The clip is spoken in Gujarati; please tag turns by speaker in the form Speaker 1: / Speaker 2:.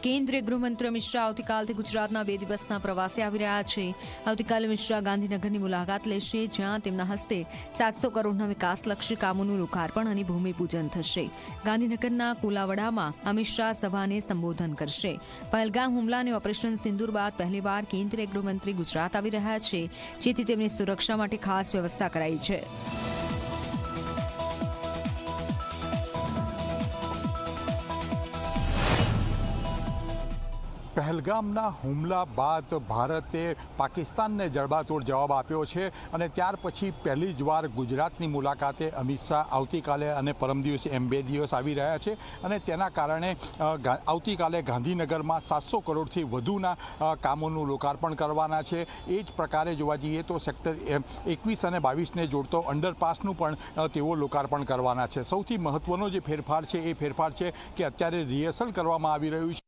Speaker 1: કેન્દ્રીય ગૃહમંત્રી અમિત શાહ આવતીકાલથી ગુજરાતના 2 દિવસના પ્રવાસે આવી રહ્યા છે। આવતીકાલે અમિત શાહ ગાંધીનગરની મુલાકાત લેશે, જ્યાં તેમના હસ્તે 700 કરોડના વિકાસલક્ષી કામોનું લોકાર્પણ અને ભૂમિપૂજન થશે। ગાંધીનગરના કોલાવડામાં અમિત શાહ સભાને સંબોધન કરશે। પહેલગામ હુમલા અને ઓપરેશન સિંદૂર બાદ પહેલીવાર કેન્દ્રીય ગૃહમંત્રી ગુજરાત આવી રહ્યા છે, જેથી તેમની સુરક્ષા માટે ખાસ વ્યવસ્થા કરાઈ છે।
Speaker 2: પહેલગામના હુમલા બાદ ભારતે પાકિસ્તાનને જડબાતોડ જવાબ આપ્યો છે અને ત્યાર પછી પહેલી જ વાર ગુજરાતની મુલાકાતે અમિત શાહ આવતીકાલે અને પરમ દિવસે એમ 2 દિવસ આવી રહ્યા છે અને તેના કારણે આવતીકાલે ગાંધીનગરમાં 700 કરોડથી વધુના કામોનું લોકાર્પણ કરવાના છે। એ જ પ્રકારે જોવા જઈએ તો સેક્ટર 21 અને 22ને જોડતો અંડરપાસનું પણ તેઓ લોકાર્પણ કરવાના છે। સૌથી મહત્ત્વનો જે ફેરફાર છે એ ફેરફાર છે કે અત્યારે રિહર્સલ કરવામાં આવી રહ્યું છે।